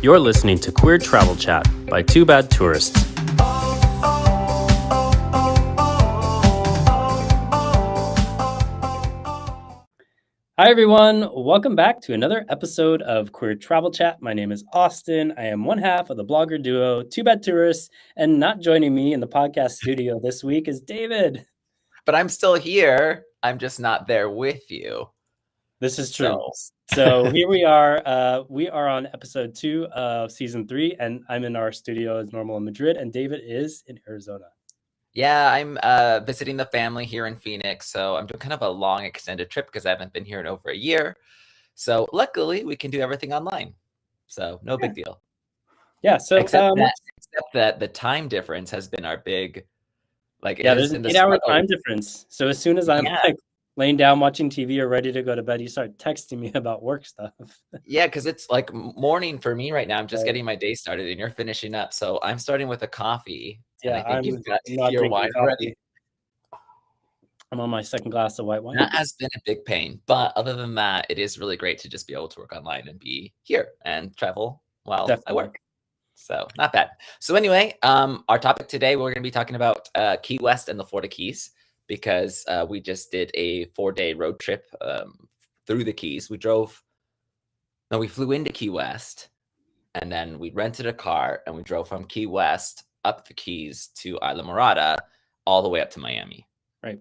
You're listening to Queer Travel Chat by Two Bad Tourists. Hi, everyone. Welcome back to another episode of Queer Travel Chat. My name is Austin. I am one half of the blogger duo Two Bad Tourists, and not joining me in the podcast studio this week is David. But I'm still here. I'm just not there with you. This is true. So here we are. We are on episode 2 of season 3, and I'm in our studio as normal in Madrid, and David is in Arizona. Yeah, I'm visiting the family here in Phoenix, so I'm doing kind of a long extended trip because I haven't been here in over a year. So luckily, we can do everything online. So no big deal. Yeah. So except that the time difference has been our big, there's an 8-hour time difference. So as soon as I'm laying down watching TV or ready to go to bed, you start texting me about work stuff. Yeah, because it's like morning for me right now. I'm just getting my day started, and you're finishing up. So I'm starting with a coffee. Yeah, and I think you've got not your wine already. I'm on my second glass of white wine. That has been a big pain, but other than that, it is really great to just be able to work online and be here and travel while I work. So not bad. So anyway, our topic today, we're going to be talking about Key West and the Florida Keys because we just did a 4-day road trip through the Keys. We flew into Key West, and then we rented a car and we drove from Key West up the Keys to Islamorada, all the way up to Miami. Right.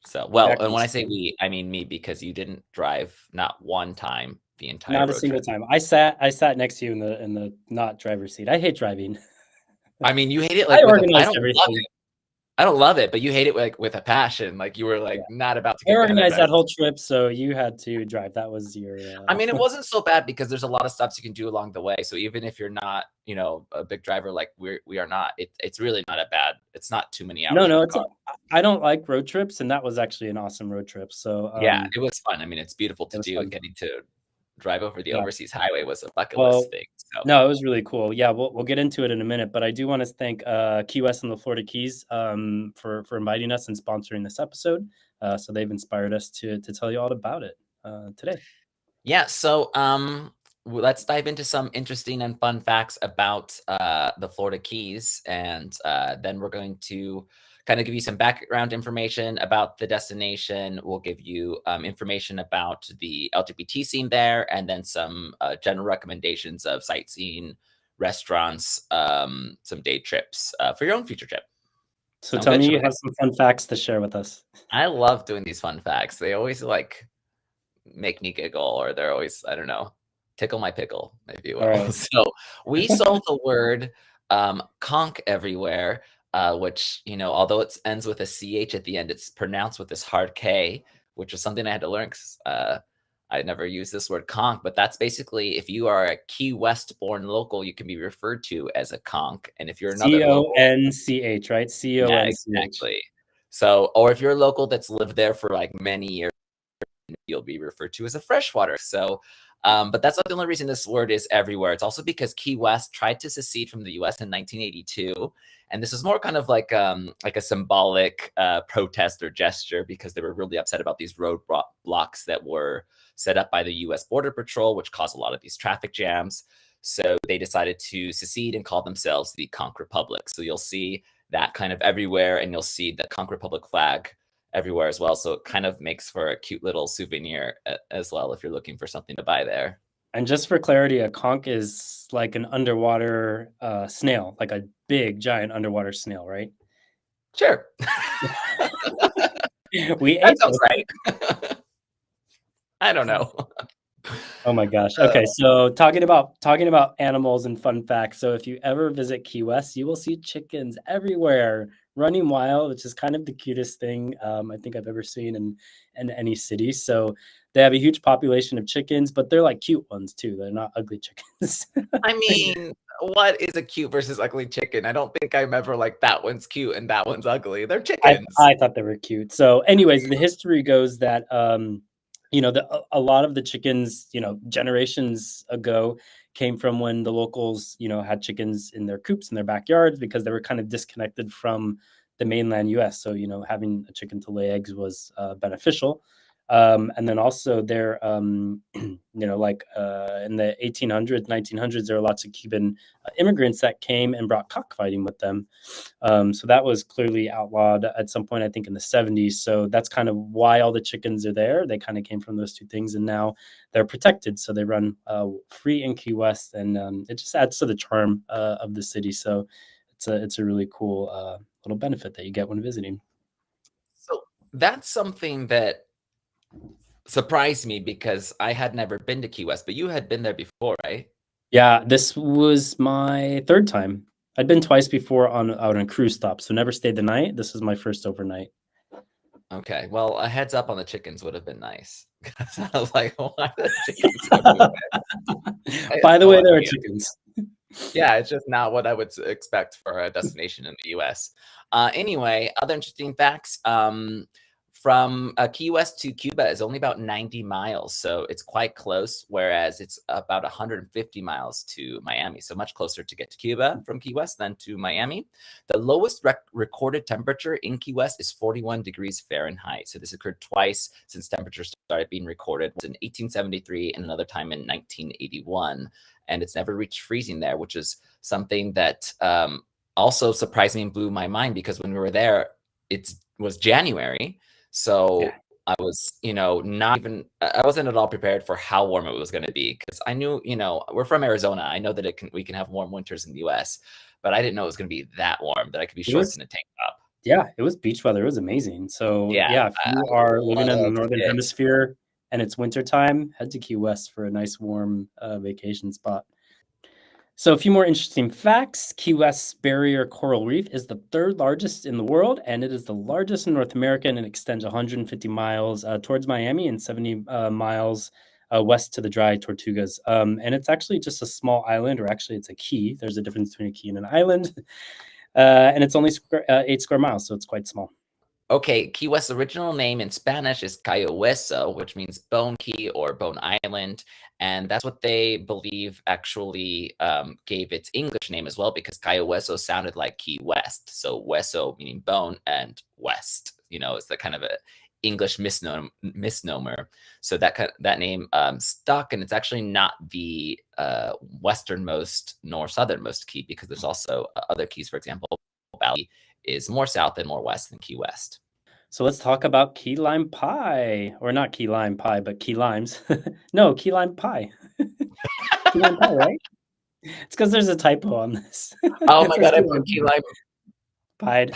So, and when I say we, I mean me, because you didn't drive not one time the entire road trip. Not a single time. I sat next to you in the not driver's seat. I hate driving. I mean, you hate it I organized everything. I don't love it, but you hate it like with a passion. Like you were like not about to get. I organized that whole trip, so you had to drive. That was your. I mean, it wasn't so bad because there's a lot of stops you can do along the way. So even if you're not, a big driver like we are not, it's really not a bad. It's not too many hours. No, I don't like road trips, and that was actually an awesome road trip. So yeah, it was fun. I mean, it's beautiful to do, and getting to drive over the overseas highway was a bucket list thing. So. No, it was really cool. Yeah, we'll get into it in a minute, but I do want to thank Key West and the Florida Keys for inviting us and sponsoring this episode. So they've inspired us to tell you all about it today. Yeah, so let's dive into some interesting and fun facts about the Florida Keys, and then we're going to kind of give you some background information about the destination. We'll give you information about the LGBT scene there, and then some general recommendations of sightseeing, restaurants, some day trips for your own future trip. So tell me you have some fun facts to share with us. I love doing these fun facts. They always make me giggle, or they're always, I don't know, tickle my pickle, if you will. Right. So we saw the word conch everywhere. Which, although it ends with a CH at the end, it's pronounced with this hard K, which was something I had to learn because I never used this word conch. But that's basically, if you are a Key West born local, you can be referred to as a conch. And if you're another C-O-N-C-H, right? C-O-N-C-H. Yeah, exactly. So, or if you're a local that's lived there for like many years, you'll be referred to as a freshwater. So, but that's not the only reason this word is everywhere. It's also because Key West tried to secede from the U.S. in 1982. And this is more kind of like a symbolic protest or gesture because they were really upset about these road blocks that were set up by the U.S. Border Patrol, which caused a lot of these traffic jams. So they decided to secede and call themselves the Conch Republic. So you'll see that kind of everywhere, and you'll see the Conch Republic flag everywhere as well. So it kind of makes for a cute little souvenir as well if you're looking for something to buy there. And just for clarity, a conch is like an underwater snail, like a big, giant underwater snail, right? Sure. We ate those, right? I don't know. Oh my gosh. Okay, so talking about animals and fun facts. So if you ever visit Key West, you will see chickens everywhere running wild, which is kind of the cutest thing I think I've ever seen in any city. So they have a huge population of chickens, but they're like cute ones too. They're not ugly chickens. I mean, what is a cute versus ugly chicken? I don't think I'm ever like that one's cute and that one's ugly. They're chickens. I thought they were cute. So anyways, the history goes that a lot of the chickens, generations ago came from when the locals, had chickens in their coops in their backyards because they were kind of disconnected from the mainland US. So, having a chicken to lay eggs was beneficial. And then also there, like in the 1800s, 1900s, there were lots of Cuban immigrants that came and brought cockfighting with them. So that was clearly outlawed at some point, I think in the 70s. So that's kind of why all the chickens are there. They kind of came from those two things, and now they're protected. So they run free in Key West, and it just adds to the charm of the city. So it's a really cool little benefit that you get when visiting. So that's something that surprised me because I had never been to Key West, but you had been there before, right? Yeah, this was my third time. I'd been twice before out on a cruise stop, so never stayed the night. This was my first overnight. Okay, well, a heads up on the chickens would have been nice. Because I was like, why are the chickens everywhere? By the no way, there are idea. chickens. Yeah, it's just not what I would expect for a destination in the US. Anyway, other interesting facts. From Key West to Cuba is only about 90 miles, so it's quite close, whereas it's about 150 miles to Miami, so much closer to get to Cuba from Key West than to Miami. The lowest recorded temperature in Key West is 41 degrees Fahrenheit, so this occurred twice since temperatures started being recorded, in 1873 and another time in 1981, and it's never reached freezing there, which is something that also surprised me and blew my mind, because when we were there, it was January. So yeah. I was, I wasn't at all prepared for how warm it was going to be, because I knew, we're from Arizona. I know that we can have warm winters in the US, but I didn't know it was going to be that warm that I could be shorts in a tank top. Yeah, it was beach weather. It was amazing. So yeah, if you are living in the Northern Hemisphere and it's wintertime, head to Key West for a nice warm vacation spot. So a few more interesting facts. Key West's barrier coral reef is the third largest in the world, and it is the largest in North America, and it extends 150 miles towards Miami and 70 miles west to the dry Tortugas. And it's actually just a small island, or actually it's a key. There's a difference between a key and an island. And it's only 8 square miles, so it's quite small. Okay, Key West's original name in Spanish is Cayo Hueso, which means bone key or bone island. And that's what they believe actually gave its English name as well, because Cayo Hueso sounded like Key West. So hueso meaning bone, and west, it's the kind of a English misnomer. So that name stuck, and it's actually not the westernmost nor southernmost key, because there's also other keys. For example, Valley is more south and more west than Key West. So let's talk about key lime pie, or not key lime pie, but key limes. No, key lime pie. Key lime pie, right? It's because there's a typo on this. Oh my God, I put key lime pied.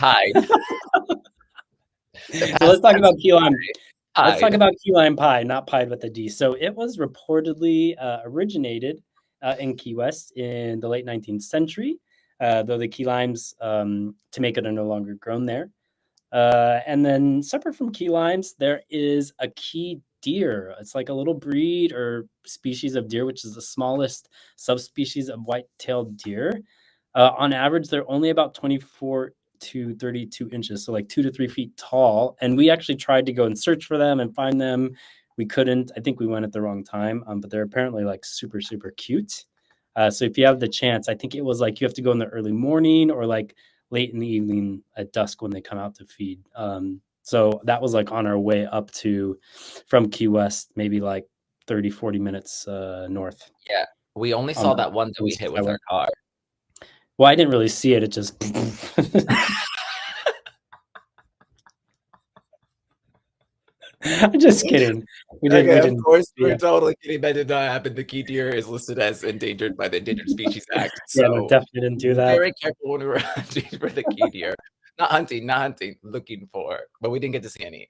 So let's talk about key lime. Let's talk about key lime pie, not pied with a D. So it was reportedly originated in Key West in the late 19th century, though the key limes to make it are no longer grown there. And then separate from key limes, there is a key deer. It's like a little breed or species of deer, which is the smallest subspecies of white-tailed deer. On average, they're only about 24 to 32 inches, so like 2 to 3 feet tall. And we actually tried to go and search for them and find them. We couldn't. I think we went at the wrong time, but they're apparently like super, super cute. So if you have the chance, I think it was like you have to go in the early morning or like late in the evening at dusk when they come out to feed. So that was like on our way up from Key West, maybe like 30, 40 minutes north. Yeah, we only saw that one that we hit with our car. Well, I didn't really see it. It just... I'm just kidding. Of course, we're totally kidding. That did not happen. The key deer is listed as endangered by the Endangered Species Act. So yeah, no, definitely didn't do that. Very careful when we were hunting for the key deer. Not hunting, looking for. But we didn't get to see any.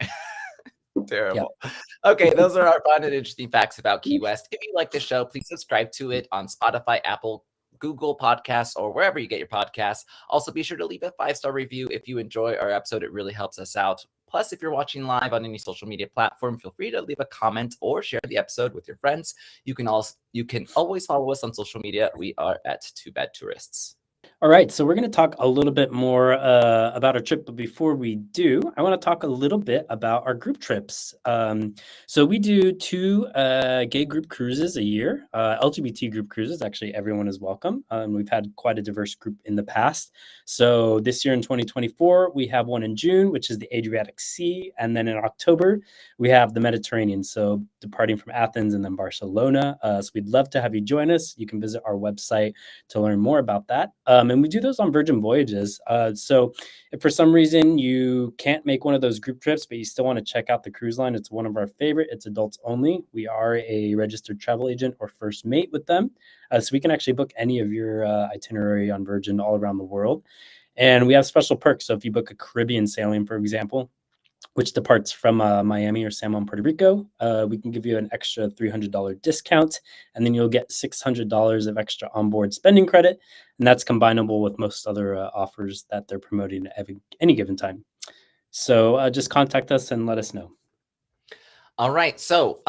Terrible. Yeah. Okay, those are our fun and interesting facts about Key West. If you like the show, please subscribe to it on Spotify, Apple, Google Podcasts, or wherever you get your podcasts. Also, be sure to leave a 5-star review if you enjoy our episode. It really helps us out. Plus, if you're watching live on any social media platform, feel free to leave a comment or share the episode with your friends. You can always follow us on social media. We are at Two Bad Tourists. All right, so we're going to talk a little bit more about our trip, but before we do, I want to talk a little bit about our group trips. So we do two gay group cruises a year, LGBT group cruises. Actually, everyone is welcome. We've had quite a diverse group in the past. So this year in 2024, we have one in June, which is the Adriatic Sea, and then in October, we have the Mediterranean. So departing from Athens and then Barcelona. So we'd love to have you join us. You can visit our website to learn more about that. And we do those on Virgin Voyages. So if for some reason you can't make one of those group trips, but you still want to check out the cruise line, it's one of our favorite. It's adults only. We are a registered travel agent or first mate with them. So we can actually book any of your itinerary on Virgin all around the world. And we have special perks. So if you book a Caribbean sailing, for example, which departs from Miami or San Juan, Puerto Rico, we can give you an extra $300 discount, and then you'll get $600 of extra onboard spending credit, and that's combinable with most other offers that they're promoting at any given time. So just contact us and let us know. All right. So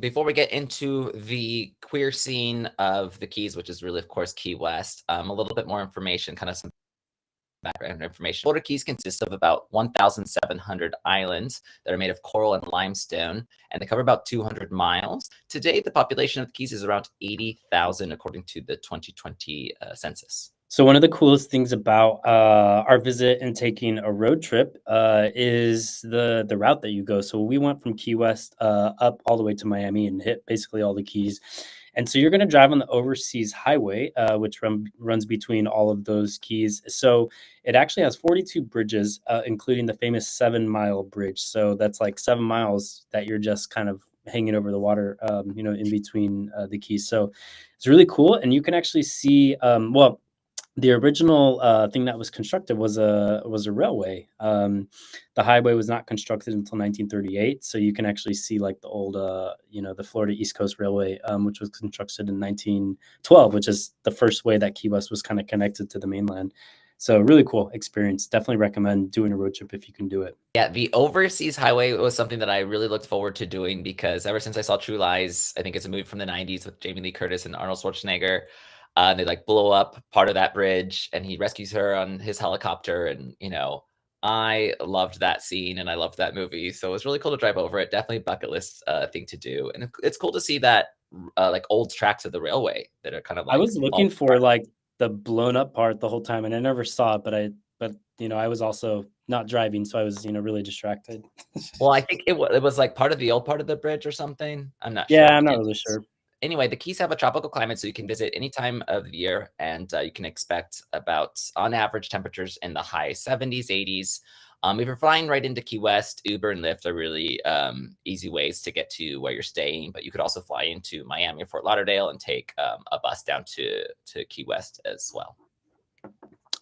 before we get into the queer scene of the Keys, which is really, of course, Key West, a little bit more information, kind of some background information. Florida Keys consists of about 1,700 islands that are made of coral and limestone, and they cover about 200 miles. Today, the population of the Keys is around 80,000, according to the 2020 census. So one of the coolest things about our visit and taking a road trip is the route that you go. So we went from Key West up all the way to Miami and hit basically all the Keys. And so you're going to drive on the overseas highway, which runs between all of those keys. So it actually has 42 bridges, including the famous 7-mile bridge. So that's like 7 miles that you're just kind of hanging over the water, in between the keys. So it's really cool. And you can actually see, the original thing that was constructed was a railway. The highway was not constructed until 1938, so you can actually see like the old, the Florida East Coast Railway, which was constructed in 1912, which is the first way that Key West was kind of connected to the mainland. So really cool experience. Definitely recommend doing a road trip if you can do it. Yeah, the overseas highway was something that I really looked forward to doing because ever since I saw True Lies, I think it's a movie from the 90s with Jamie Lee Curtis and Arnold Schwarzenegger. They like blow up part of that bridge and he rescues her on his helicopter. And, I loved that scene and I loved that movie. So it was really cool to drive over it. Definitely a bucket list thing to do. And it's cool to see that like old tracks of the railway that are kind of I like was looking for like the blown up part the whole time, and I never saw it. But I was also not driving, so I was really distracted. Well, I think it was like part of the old part of the bridge or something. I'm not Yeah, sure. I'm But not really sure. anyway, the Keys have a tropical climate, so you can visit any time of the year, and you can expect about, on average, temperatures in the high 70s, 80s. If you're flying right into Key West, Uber and Lyft are really easy ways to get to where you're staying, but you could also fly into Miami or Fort Lauderdale and take a bus down to Key West as well.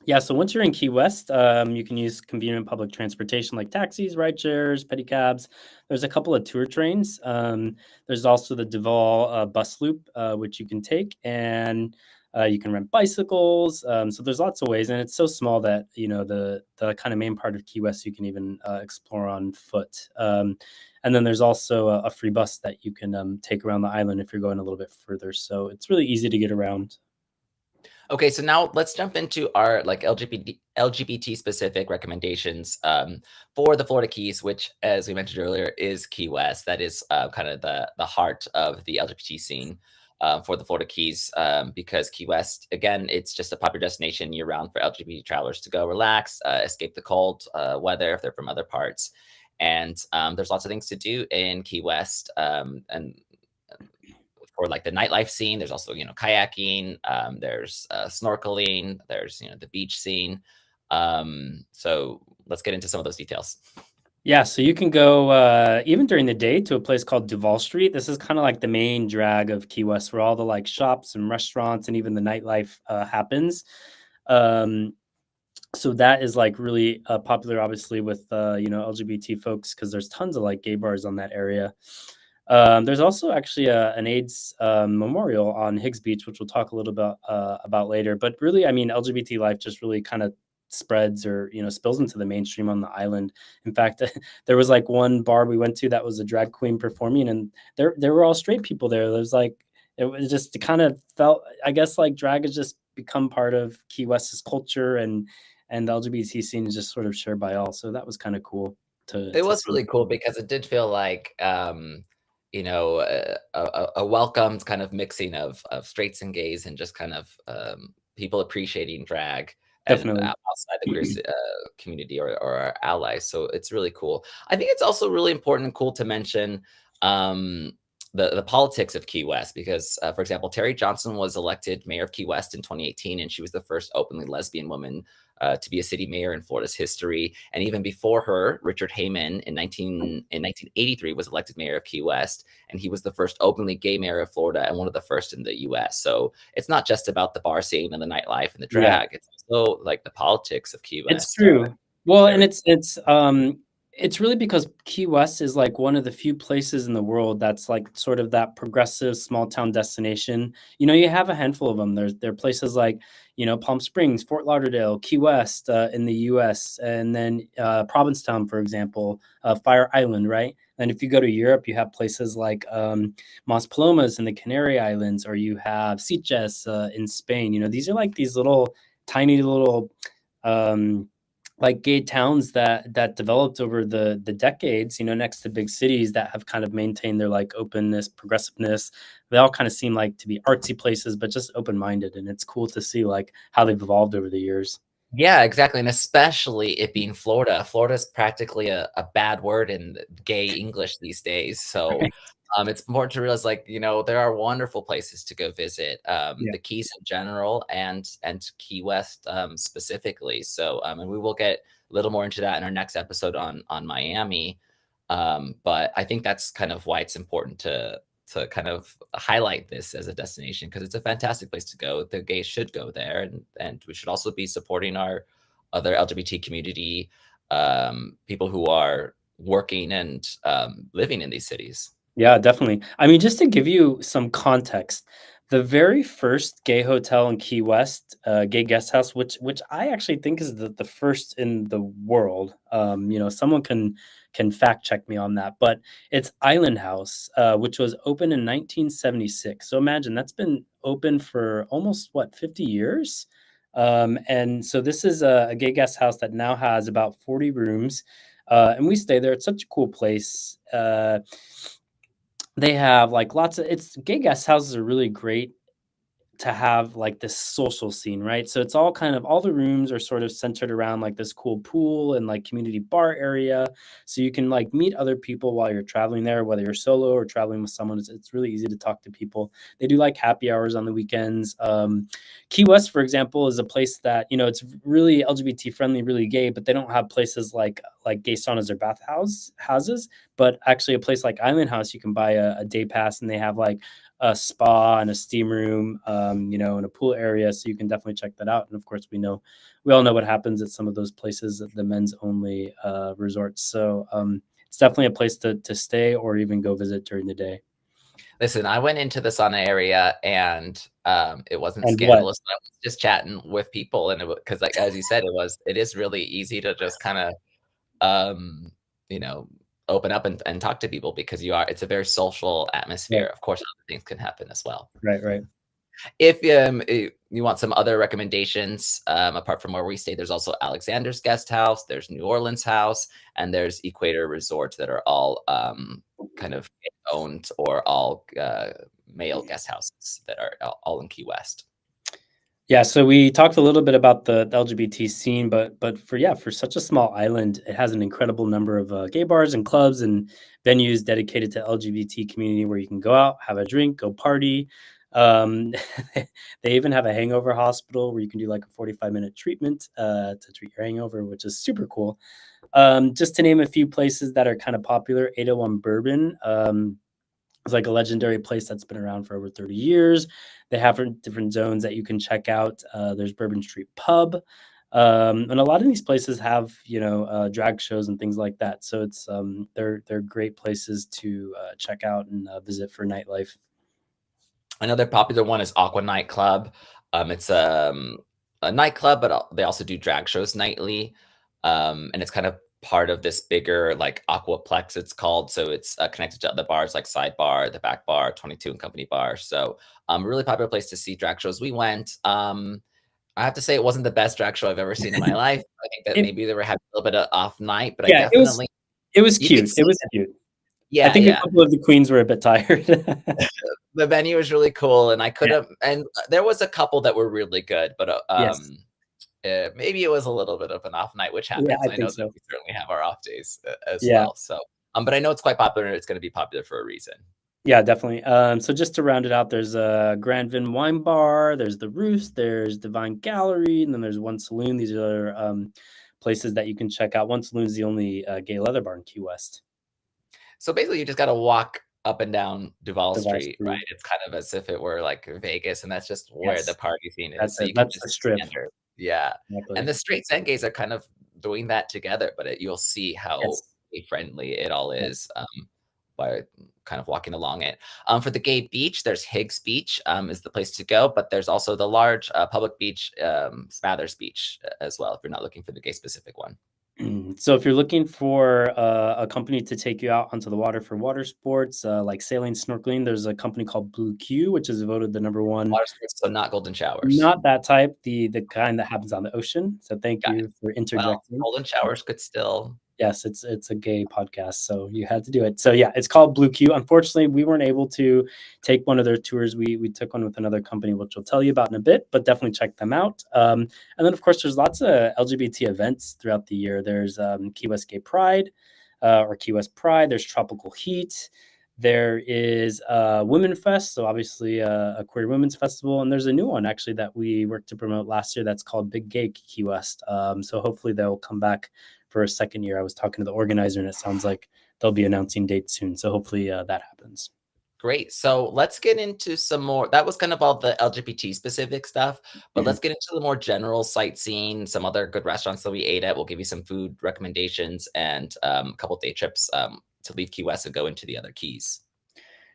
Yeah, so once you're in Key West, you can use convenient public transportation like taxis, ride shares, pedicabs. There's a couple of tour trains. There's also the Duval bus loop, which you can take, and you can rent bicycles. So there's lots of ways, and it's so small that the kind of main part of Key West you can even explore on foot. And then there's also a free bus that you can take around the island if you're going a little bit further. So it's really easy to get around. Okay, so now let's jump into our like LGBT specific recommendations for the Florida Keys, which, as we mentioned earlier, is Key West. That is kind of the heart of the LGBT scene for the Florida Keys, because Key West, again, it's just a popular destination year round for LGBT travelers to go relax, escape the cold weather if they're from other parts, and there's lots of things to do in Key West, and for like the nightlife scene. There's also, kayaking, there's snorkeling, there's, the beach scene. So let's get into some of those details. Yeah, so you can go even during the day to a place called Duval Street. This is kind of like the main drag of Key West, where all the like shops and restaurants and even the nightlife happens. So that is like really popular, obviously, with LGBT folks because there's tons of like gay bars on that area. There's also actually an AIDS memorial on Higgs Beach, which we'll talk a little bit about later. But really, I mean, LGBT life just really kind of spreads or spills into the mainstream on the island. In fact, there was like one bar we went to that was a drag queen performing, and there were all straight people there. There's like it was just, it kind of felt, I guess, like drag is just become part of Key West's culture, and the LGBT scene is just sort of shared by all. So that was kind of cool It to was see. really cool because it did feel like, a welcomed kind of mixing of straights and gays and just kind of people appreciating drag and Definitely. outside the queer community or our allies. So it's really cool. I think it's also really important and cool to mention um, the politics of Key West because, for example, Terry Johnson was elected mayor of Key West in 2018, and she was the first openly lesbian woman to be a city mayor in Florida's history. And even before her, Richard Hayman in 1983 was elected mayor of Key West, and he was the first openly gay mayor of Florida and one of the first in the U.S. So it's not just about the bar scene and the nightlife and the Yeah. drag; it's also like the politics of Key It's West. true. Well, and Very it's really because Key West is like one of the few places in the world that's like sort of that progressive small town destination. You know, you have a handful of them. There are places like, you know, Palm Springs, Fort Lauderdale, Key West in the U.S., and then Provincetown, for example, Fire Island, right? And if you go to Europe, you have places like Mas Palomas in the Canary Islands, or you have Sitges in Spain. You know, these are like these little tiny little um, like gay towns that developed over the decades, you know, next to big cities that have kind of maintained their like openness, progressiveness. They all kind of seem like to be artsy places, but just open minded, and it's cool to see like how they've evolved over the years. Yeah, exactly, and especially it being Florida. Florida's practically a bad word in gay English these days, so, Right. it's important to realize, like, there are wonderful places to go visit, Yeah. the Keys in general and Key West, specifically, so, and we will get a little more into that in our next episode on Miami, but I think that's kind of why it's important to kind of highlight this as a destination because it's a fantastic place to go. The gays should go there, and we should also be supporting our other LGBT community people who are working and living in these cities. Yeah, definitely. I mean, just to give you some context, the very first gay hotel in Key West, gay guest house, which I actually think is the first in the world. You know, someone can fact check me on that, but it's Island House, which was open in 1976. So imagine that's been open for almost what 50 years. And so this is a gay guest house that now has about 40 rooms, and we stay there. It's such a cool place. They have, like, lots of it's gay guest houses are really great to have like this social scene, right? So it's all kind of all the rooms are sort of centered around like this cool pool and like community bar area. So you can like meet other people while you're traveling there, whether you're solo or traveling with someone. It's really easy to talk to people. They do like happy hours on the weekends. Key West, for example, is a place that, you know, it's really LGBT friendly, really gay, but they don't have places like gay saunas or houses. But actually, a place like Island House, you can buy a day pass, and they have like a spa and a steam room, you know, and a pool area. So you can definitely check that out. And of course, we all know what happens at some of those places, the men's only resorts. So it's definitely a place to stay or even go visit during the day. Listen, I went into the sauna area and it wasn't And what? scandalous. I was just chatting with people, and because, like as you said, it is really easy to just kind of um, you know, open up and talk to people because it's a very social atmosphere. Right, Of course, other things can happen as well. right, right. If you want some other recommendations, apart from where we stay, there's also Alexander's Guest House, there's New Orleans House, and there's Equator Resorts that are all kind of owned or all male guest houses that are all in Key West. Yeah, so we talked a little bit about the LGBT scene, but for such a small island, it has an incredible number of gay bars and clubs and venues dedicated to LGBT community where you can go out, have a drink, go party. Um, they even have a hangover hospital where you can do like a 45-minute treatment to treat your hangover, which is super cool. Just to name a few places that are kind of popular, 801 Bourbon. It's like a legendary place that's been around for over 30 years. They have different zones that you can check out. There's Bourbon Street Pub. And a lot of these places have, you know, drag shows and things like that. So they're great places to check out and visit for nightlife. Another popular one is Aqua Nightclub. It's a nightclub, but they also do drag shows nightly. And it's kind of part of this bigger like aquaplex, it's called. So it's connected to other bars like Sidebar, the Back Bar, 22 and Company Bar. So really popular place to see drag shows. We went. I have to say it wasn't the best drag show I've ever seen in my life. I think that It maybe they were having a little bit of off night, but I yeah, definitely it was you could cute, it see was that. cute. I Yeah, think a yeah. couple of the queens were a bit tired. The venue was really cool, and I could Yeah. have, and there was a couple that were really good, but Yes. maybe it was a little bit of an off night, which Yeah, happens. I I think know that so. we certainly have our off days as Yeah. well. So, but I know it's quite popular, and it's going to be popular for a reason. Yeah, definitely. So just to round it out, there's a Grand Vin Wine Bar, there's the Roost, there's Divine Gallery, and then there's One Saloon. These are places that you can check out. One Saloon is the only gay leather bar in Key West. So basically, you just got to walk up and down Duval Duval Street, right? Street. It's kind of as if it were like Vegas, and that's just where the Yes, party scene is. that's So it. you can That's the just strip. enter. Yeah. And Exactly. the straights and gays are kind of doing that together, but you'll see how Yes. gay friendly it all Yeah. is by kind of walking along it. For the gay beach, there's Higgs Beach is the place to go, but there's also the large public beach, Smathers Beach as well, if you're not looking for the gay specific one. So if you're looking for a company to take you out onto the water for water sports, like sailing, snorkeling, there's a company called Blue Q, which is voted the number one. Water sports, so not golden showers. Not that type, the kind that happens on the ocean. So thank Got it. you for Well, interjecting. golden showers could still. Yes, it's a gay podcast, so you had to do it. So yeah, it's called Blue Q. Unfortunately, we weren't able to take one of their tours. We took one with another company, which we'll tell you about in a bit, but definitely check them out. And then of course, there's lots of LGBT events throughout the year. There's Key West Gay Pride, or Key West Pride. There's Tropical Heat. There is Women Fest, so obviously a queer women's festival, and there's a new one actually that we worked to promote last year that's called Big Gay Key West. So hopefully they'll come back for a second year. I was talking to the organizer, and it sounds like they'll be announcing dates soon. So hopefully that happens. Great. So let's get into some more. That was kind of all the LGBT specific stuff, but let's get into the more general sightseeing, some other good restaurants that we ate at. We'll give you some food recommendations and a couple day trips to leave Key West and go into the other keys.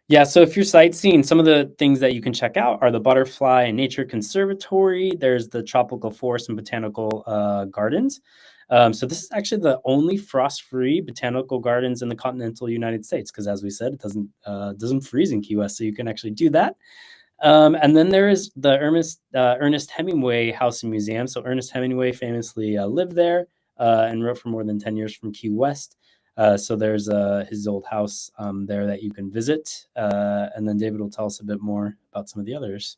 Yeah, so if you're sightseeing, some of the things that you can check out are the Butterfly and Nature Conservatory. There's the Tropical Forest and Botanical Gardens. So this is actually the only frost-free botanical gardens in the continental United States, because as we said, it doesn't freeze in Key West, so you can actually do that. And then there is the Ernest Hemingway House and Museum. So Ernest Hemingway famously lived there and wrote for more than 10 years from Key West. So there's his old house there that you can visit. And then David will tell us a bit more about some of the others.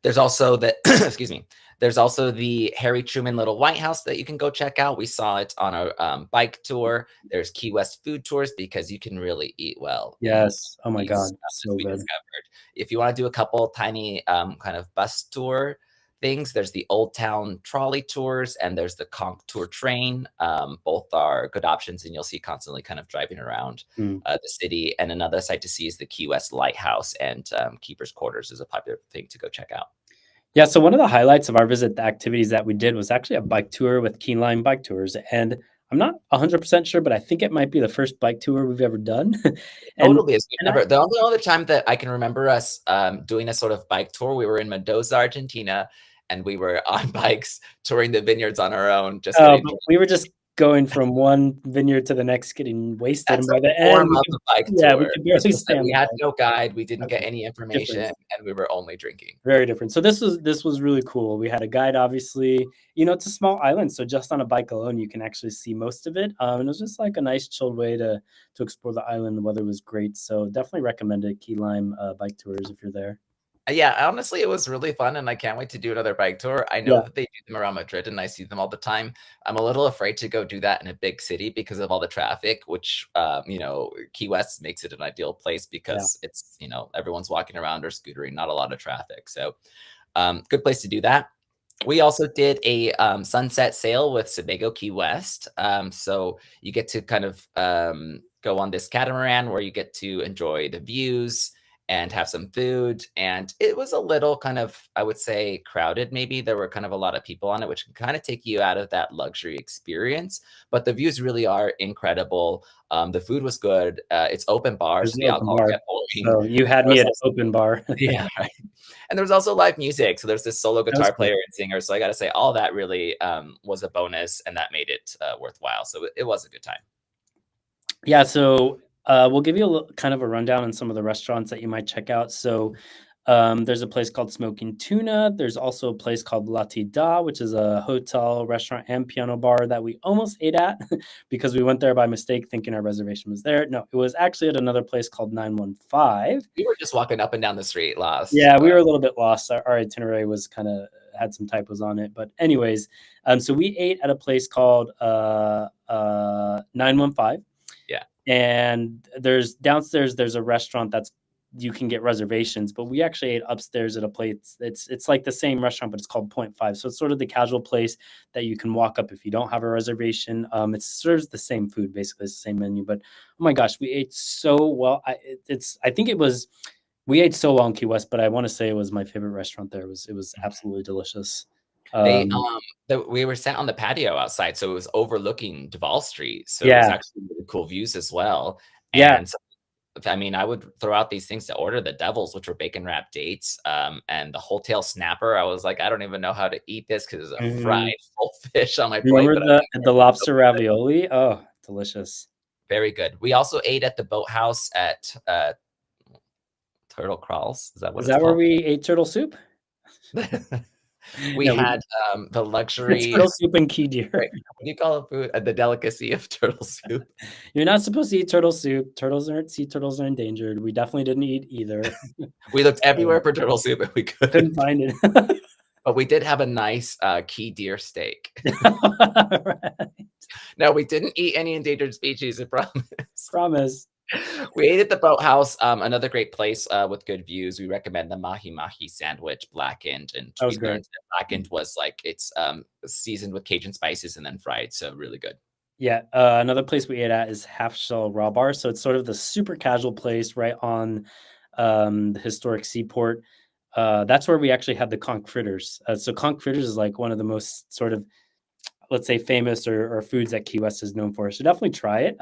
There's also the excuse me. There's also the Harry Truman Little White House that you can go check out. We saw it on a bike tour. There's Key West food tours because you can really eat well. Yes. Oh my These, God. as So we good. discovered. If you want to do a couple tiny kind of bus tour things, there's the Old Town trolley tours and there's the Conch Tour train. Both are good options, and you'll see constantly kind of driving around the city. And another site to see is the Key West Lighthouse, and Keeper's Quarters is a popular thing to go check out. Yeah, so one of the highlights of our visit, the activities that we did was actually a bike tour with Keyline Bike Tours. And I'm not 100% sure, but I think it might be the first bike tour we've ever done. and Totally is. and I, The only other time that I can remember us doing a sort of bike tour, we were in Mendoza, Argentina, and we were on bikes touring the vineyards on our own. Just getting but we were just going from one vineyard to the next, getting wasted. That's And by the a form end, of the bike we tour. could barely Just that stand we the had bike. no guide, we didn't get Okay. any information, Difference. and we were only drinking. Very different. So this was really cool. We had a guide, obviously. It's a small island, so just on a bike alone, you can actually see most of it. And it was just like a nice, chilled way to explore the island. The weather was great, so definitely recommend it. Key Lime bike tours if you're there. Yeah, honestly, it was really fun, and I can't wait to do another bike tour. I know Yeah, that they do them around Madrid, and I see them all the time. I'm a little afraid to go do that in a big city because of all the traffic, which, Key West makes it an ideal place yeah. because it's, everyone's walking around or scootering, not a lot of traffic. So, good place to do that. We also did a sunset sail with Sebago Key West. So you get to kind of go on this catamaran where you get to enjoy the views and have some food. And it was a little kind of, I would say, crowded maybe. There were kind of a lot of people on it, which can kind of take you out of that luxury experience. But the views really are incredible. The food was good. It's open bar, There's so an the open alcohol bar. kept pouring. So you had There me was at also open bar. yeah, right. And there was also live music. So there's this solo That was guitar cool. player and singer. So I got to say, all that really was a bonus, and that made it worthwhile. So it was a good time. Yeah, so, we'll give you kind of a rundown on some of the restaurants that you might check out. So, there's a place called Smoking Tuna. There's also a place called La Tida, which is a hotel, restaurant, and piano bar that we almost ate at because we went there by mistake thinking our reservation was there. No, it was actually at another place called 915. We were just walking up and down the street last. Yeah, we were a little bit lost. Our itinerary was kinda had some typos on it, but anyways, so we ate at a place called, 915. Yeah. And there's a restaurant that's you can get reservations, but we actually ate upstairs at a place. It's like the same restaurant, but it's called Point Five. So it's sort of the casual place that you can walk up if you don't have a reservation. It serves the same food, basically it's the same menu. But oh my gosh, we ate so well. I think it was we ate so well in Key West, but I want to say it was my favorite restaurant there. It was absolutely delicious. They Um, we were sat on the patio outside, so it was overlooking Duval Street. So it was yeah, actually really cool views as well. yeah. And so, I mean, I would throw out these things to order the devils, which were bacon wrapped dates, and the whole tail snapper. I was like, I don't even know how to eat this because it's a fried Mhm. full fish on my plate, Remember but I the lobster ravioli? Oh, delicious. very good. We also ate at the boathouse at Turtle Crawls. Is that what Is it's that where called? we ate turtle soup? We No, we had the luxury. turtle soup and key deer. What do you call it? Food? The delicacy of turtle soup. You're not supposed to eat turtle soup. Sea turtles are endangered. We definitely didn't eat either. We looked Um, everywhere for turtle soup and we couldn't couldn't. find it. But we did have a nice key deer steak. Right. No, we didn't eat any endangered species, I promise. Promise. We ate at the Boathouse, another great place with good views. We recommend the mahi mahi sandwich, blackened, and That we was great. learned that blackened was like it's seasoned with Cajun spices and then fried, so really good. Yeah, another place we ate at is Half Shell Raw Bar. So it's sort of the super casual place right on the historic seaport. That's where we actually had the conch fritters. So conch fritters is like one of the most sort of, let's say, famous or foods that Key West is known for. So definitely try it.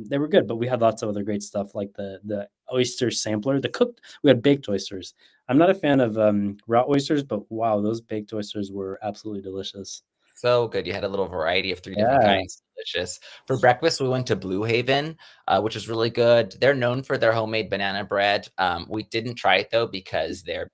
They were good, but we had lots of other great stuff like the oyster sampler, the cooked. We had baked oysters. I'm not a fan of raw oysters, but wow, those baked oysters were absolutely delicious. So good. You had a little variety of 3 different Yeah, kinds. Delicious. For breakfast, we went to Blue Haven, which is really good. They're known for their homemade banana bread. We didn't try it though because their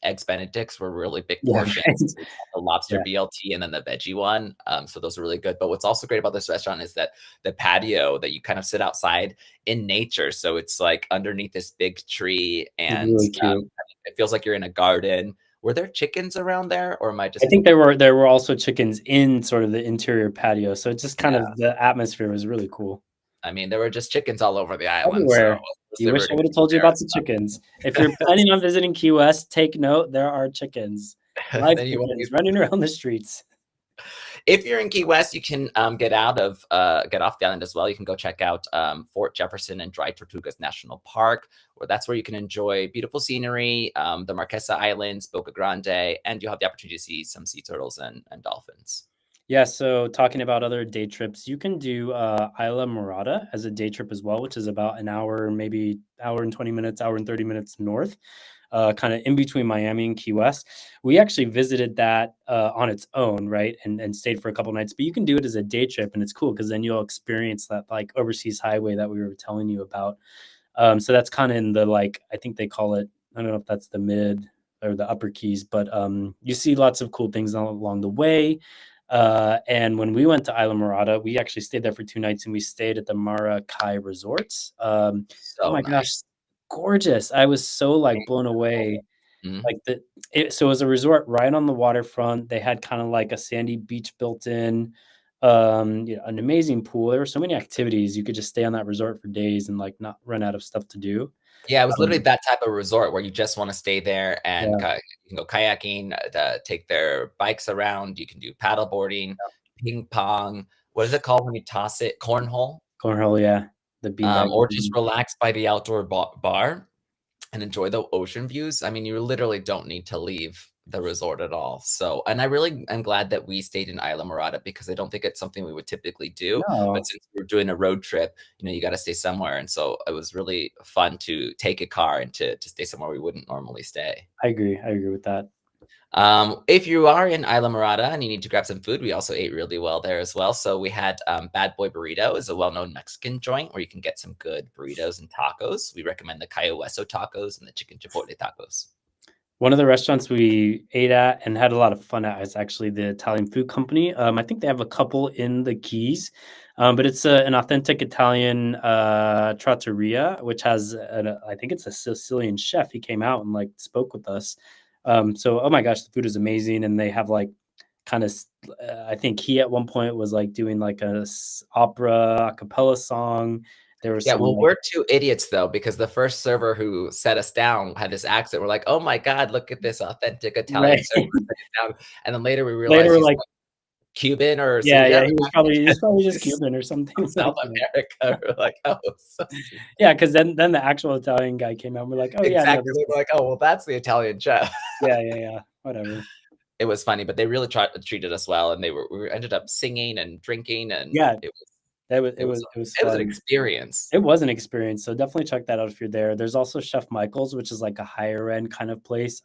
eggs Benedicts were really big yeah, portions. right. We had the lobster Yeah, BLT and then the veggie one. So those are really good. But what's also great about this restaurant is that the patio that you kind of sit outside in nature. So it's like underneath this big tree, it's and really cute. it feels like you're in a garden. Were there chickens around there, or am I I just think there were also chickens in sort of the interior patio, so it's just kind yeah? of the atmosphere was really cool. I mean, there were just chickens all over the island, so of Everywhere. course You they wish were I gonna would have be told you about the chickens. If you're there. planning on visiting Key West, take note, there are chickens, live Then you wanna be chickens running around the streets. if you're in Key West, you can, get off the island as well. You can go check out, Fort Jefferson and Dry Tortugas National Park, where that's where you can enjoy beautiful scenery, the Marquesa Islands, Boca Grande, and you'll have the opportunity to see some sea turtles and dolphins. Yeah, so talking about other day trips, you can do, Islamorada as a day trip as well, which is about an hour, maybe hour and 20 minutes, hour and 30 minutes north, kinda in between Miami and Key West. We actually visited that, on its own, right, and stayed for a couple nights, but you can do it as a day trip, and it's cool because then you'll experience that, like, overseas highway that we were telling you about. So that's kinda in the, like, I think they call it, I don't know if that's the mid or the upper Keys, but, you see lots of cool things along the way. And when we went to Islamorada, we actually stayed there for 2 nights, and we stayed at the Mara Kai Resorts. Oh So my gosh, nice. gorgeous. I was so, like, blown Incredible. away. Mhm. Like, so it was a resort right on the waterfront. They had kinda like a sandy beach built in, an amazing pool. There were so many activities. You could just stay on that resort for days and, like, not run out of stuff to do. Yeah, it was literally Um, that type of resort where you just wanna stay there and yeah, you can go kayaking, take their bikes around, you can do paddle boarding, ping pong, what is it called when you toss it? Cornhole? cornhole, yeah, the beanbag Or just game. relax by the outdoor bar. and enjoy the ocean views, I mean, you literally don't need to leave the resort at all. So, and I really am glad that we stayed in Islamorada because I don't think it's something we would typically do. But No, since we're doing a road trip, you got to stay somewhere. And so it was really fun to take a car and to stay somewhere we wouldn't normally stay. I agree. I agree with that. If you are in Islamorada and you need to grab some food, we also ate really well there as well. So we had Bad Boy Burrito is a well-known Mexican joint where you can get some good burritos and tacos. We recommend the Cayo Hueso tacos and the chicken chipotle tacos. One of the restaurants we ate at and had a lot of fun at is actually the Italian Food Company. I think they have a couple in the Keys, but it's an authentic Italian trattoria, which has I think it's a Sicilian chef. He came out and like spoke with us. So oh my gosh, the food is amazing, and they have like kind of I think he at one point was like doing like opera a cappella song. There was Yeah, some well, like we're two idiots though, because the first server who set us down had this accent. We're like, "Oh my God, look at this authentic right. Italian server setting down." And then later we Later realized we're he's like, like Cuban or so yeah, yeah, he was probably just Cuban or from something South like that. America. We're like, "Oh, so stupid." Yeah, because then the actual Italian guy came out, and we're like, "Oh, yeah, no, Exactly. this They were is" like, "Oh, well, that's the Italian chef." yeah, whatever. It was funny, but they really treated us well, and we ended up singing and drinking, and Yeah, it was that was it was it was it was an fun. experience. It was an experience, so definitely check that out if you're there. There's also Chef Michael's, which is like a higher end kind of place.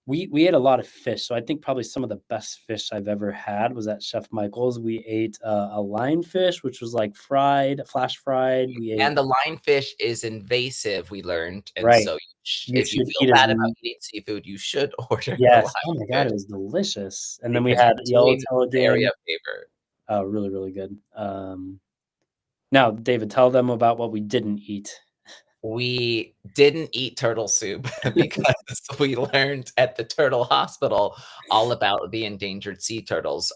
We ate a lot of fish, so I think probably some of the best fish I've ever had was at Chef Michael's. We ate, a lionfish, which was, like, flash fried. We ate And the lionfish is invasive, we learned, and right. so You if you should feel eat as bad about m eating seafood, you should order the yes. Oh my god, lionfish it was delicious. And then we because had you're doing yellowtail the area again. a favor. Oh, really, really good. Now, David, tell them about what we didn't eat. We didn't eat turtle soup because we learned at the turtle hospital all about the endangered sea turtles.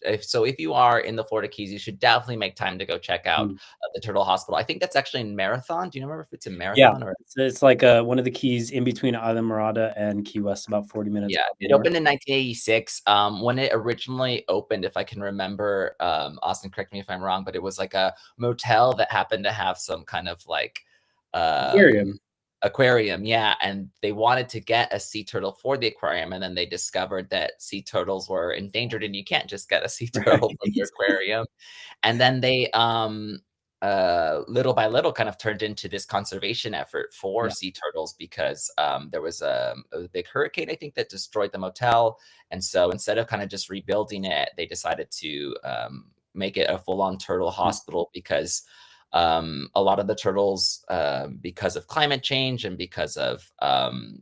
If you are in the Florida Keys, you should definitely make time to go check out Mm. the turtle hospital. I think that's actually in Marathon. Do you remember if it's in Yeah, Marathon or? it's like, one of the keys in between Islamorada and Key West, about 40 minutes Yeah, probably it north. opened in 1986. When it originally opened, if I can remember, Austin, correct me if I'm wrong, but it was like a motel that happened to have some kind of like um, Aquarium. aquarium. Yeah, and they wanted to get a sea turtle for the aquarium, and then they discovered that sea turtles were endangered, and you can't just get a sea turtle from your Right. aquarium. And then they little by little kind of turned into this conservation effort for Yeah. sea turtles because there was a big hurricane, I think, that destroyed the motel. And so instead of kind of just rebuilding it, they decided to make it a full-on turtle Mm, hospital because a lot of the turtles, because of climate change and because of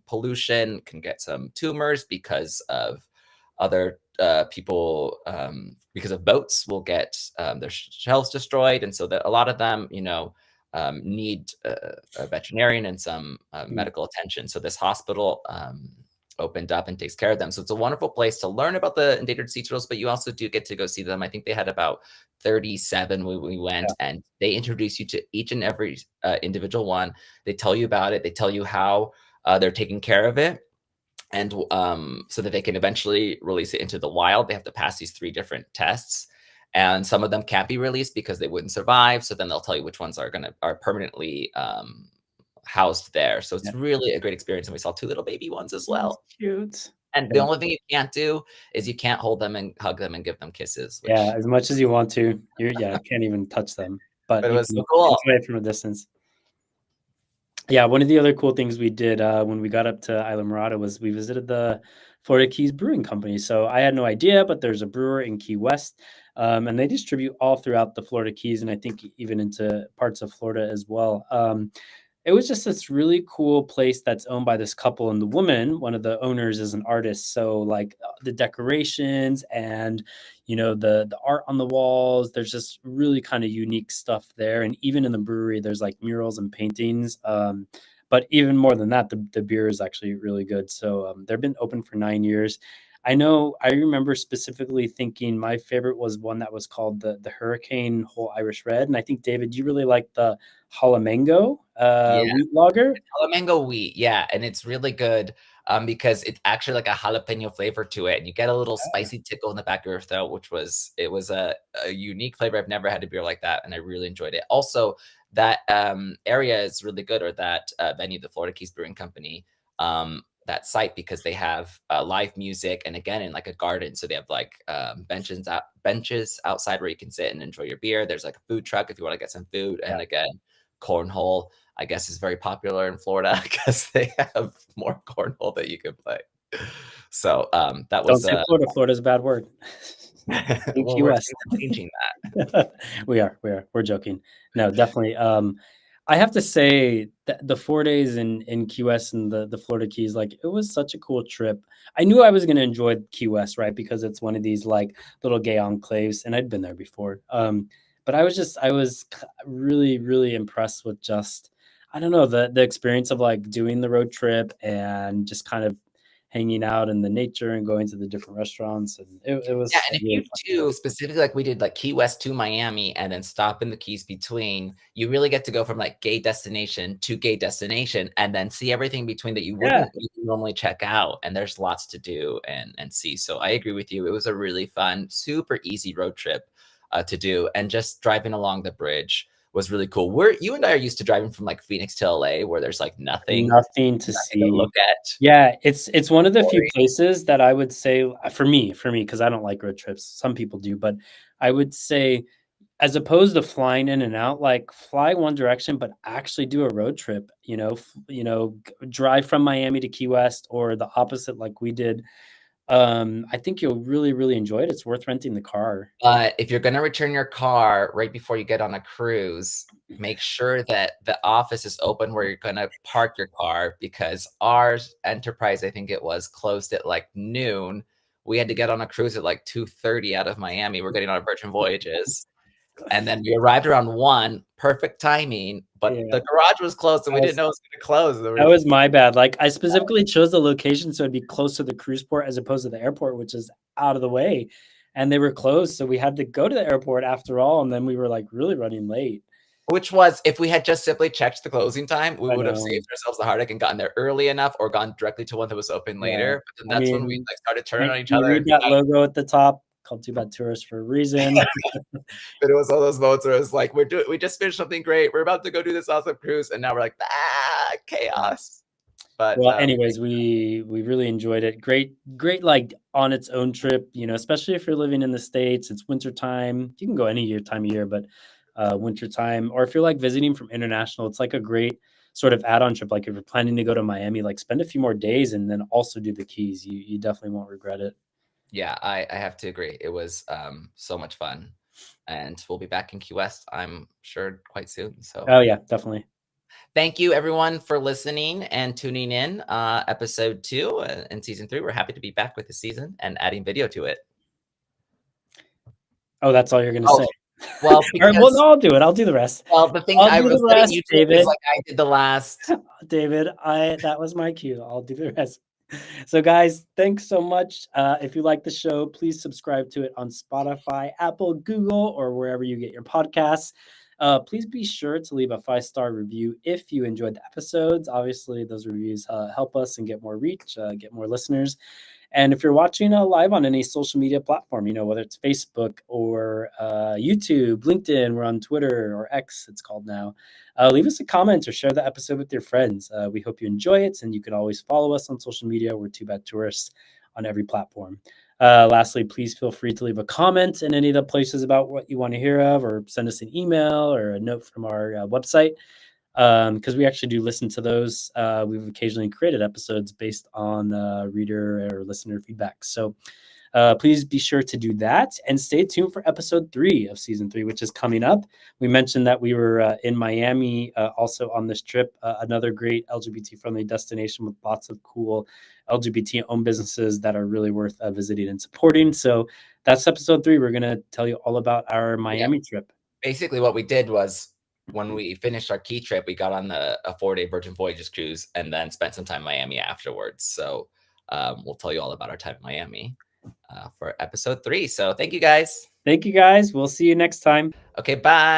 pollution, can get some tumors because of other people, because of boats, will get their shells destroyed. And so that a lot of them, need a veterinarian and some mm, medical attention. So this hospital opened up and takes care of them. So it's a wonderful place to learn about the endangered sea turtles, but you also do get to go see them. I think they had about 37 when we yeah, went, and they introduce you to each and every individual one. They tell you about it. They tell you how they're taking care of it. And so that they can eventually release it into the wild, they have to pass these 3 different tests. And some of them can't be released because they wouldn't survive. So then they'll tell you which ones are permanently housed there. So yeah. it's really a great experience. And we saw 2 little baby ones as That's well. cute. And the Yeah, only thing you can't do is you can't hold them and hug them and give them kisses, yeah, which as much as you want to, you can't even touch them, but but it you was so can cool. enjoy it from a distance. Yeah, one of the other cool things we did, when we got up to Islamorada was we visited the Florida Keys Brewing Company. So I had no idea, but there's a brewer in Key West, and they distribute all throughout the Florida Keys, and I think even into parts of Florida as well. It was just this really cool place that's owned by this couple, and the woman, one of the owners, is an artist. So like the decorations and the art on the walls, there's just really kind of unique stuff there. And even in the brewery, there's like murals and paintings. But even more than that, the beer is actually really good. So they've been open for 9 years. I remember specifically thinking my favorite was one that was called the Hurricane Whole Irish Red. And I think, David, you really like the Halamango Yeah. wheat lager. Mango wheat, yeah, and it's really good. because it's actually like a jalapeno flavor to it, and you get a little spicy tickle in the back of your throat, which was a unique flavor. I've never had a beer like that, and I really enjoyed it. Also, that area is really good, or that venue, the Florida Keys Brewing Company, that site, because they have live music, and again in like a garden, so they have like benches outside where you can sit and enjoy your beer. There's like a food truck if you want to get some food, and again, cornhole, I guess, is very popular in Florida because they have more cornhole that you can play. So that was Don't say Florida. Florida's a bad word. well, we're changing that. We're joking. No, definitely. I have to say that the 4 days in Key West and the Florida Keys, like, it was such a cool trip. I knew I was going to enjoy Key West, right? Because it's one of these like little gay enclaves, and I'd been there before. But I was really, really impressed with just, I don't know, the experience of like doing the road trip and just kind of hanging out in the nature and going to the different restaurants. And it was and if really you do specifically, like we did, like Key West to Miami and then stop in the Keys between, you really get to go from like gay destination to gay destination and then see everything between that you wouldn't normally check out. And there's lots to do and see. So I agree with you. It was a really fun, super easy road trip to do. And just driving along the bridge was really cool. You and I are used to driving from like Phoenix to LA, where there's like nothing to see, to look at. Yeah, it's one of the few places that I would say for me, because I don't like road trips. Some people do, but I would say, as opposed to flying in and out, like, fly one direction, but actually do a road trip. Drive from Miami to Key West, or the opposite, like we did. I think you'll really, really enjoy it. It's worth renting the car. But if you're going to return your car right before you get on a cruise, make sure that the office is open where you're going to park your car, because ours, Enterprise, I think it was, closed at like noon. We had to get on a cruise at like 2:30 out of Miami. We're getting on Virgin Voyages. And then we arrived around 1, perfect timing, but the garage was closed, and we didn't know it was going to close. That was my bad. Like, I specifically chose the location so it'd be close to the cruise port as opposed to the airport, which is out of the way. And they were closed, so we had to go to the airport after all, and then we were like really running late. Which was, if we had just simply checked the closing time, we would have saved ourselves the heartache and gotten there early enough, or gone directly to one that was open later. But then that's when we like started turning on each other. Read that logo at the top, called Too Bad Tourists, for a reason. But it was all those moments where it was like, we just finished something great. We're about to go do this awesome cruise, and now we're like, chaos. But well, anyways, we really enjoyed it. Great, like, on its own trip, especially if you're living in the States. It's winter time. You can go any time of year, but winter time, or if you're like visiting from international, it's like a great sort of add-on trip. Like, if you're planning to go to Miami, like, spend a few more days and then also do the Keys. You definitely won't regret it. Yeah, I have to agree. It was so much fun, and we'll be back in Key West, I'm sure, quite soon. So yeah, definitely. Thank you, everyone, for listening and tuning in. Episode 2 in season 3. We're happy to be back with the season and adding video to it. Oh, that's all you're going to say? Well, because, no, I'll do it. I'll do the rest. Well, the thing I was letting you do is like I did the last. David, that was my cue. I'll do the rest. So, guys, thanks so much. If you like the show, please subscribe to it on Spotify, Apple, Google, or wherever you get your podcasts. Please be sure to leave a 5-star review if you enjoyed the episodes. Obviously, those reviews help us and get more reach, get more listeners. And if you're watching live on any social media platform, whether it's Facebook or YouTube, LinkedIn, we're on Twitter, or X, it's called now, leave us a comment or share the episode with your friends. We hope you enjoy it, and you can always follow us on social media. We're Too Bad Tourists on every platform. Lastly, please feel free to leave a comment in any of the places about what you want to hear of, or send us an email or a note from our website. Because we actually do listen to those. We've occasionally created episodes based on reader or listener feedback. So please be sure to do that, and stay tuned for episode 3 of season 3, which is coming up. We mentioned that we were in Miami also on this trip, another great LGBT-friendly destination with lots of cool LGBT-owned businesses that are really worth visiting and supporting. So that's episode 3. We're going to tell you all about our Miami trip. Basically, what we did was, when we finished our Key trip, we got on a 4-day Virgin Voyages cruise and then spent some time in Miami afterwards. So we'll tell you all about our time in Miami for episode 3. So thank you, guys. Thank you, guys. We'll see you next time. Okay, bye.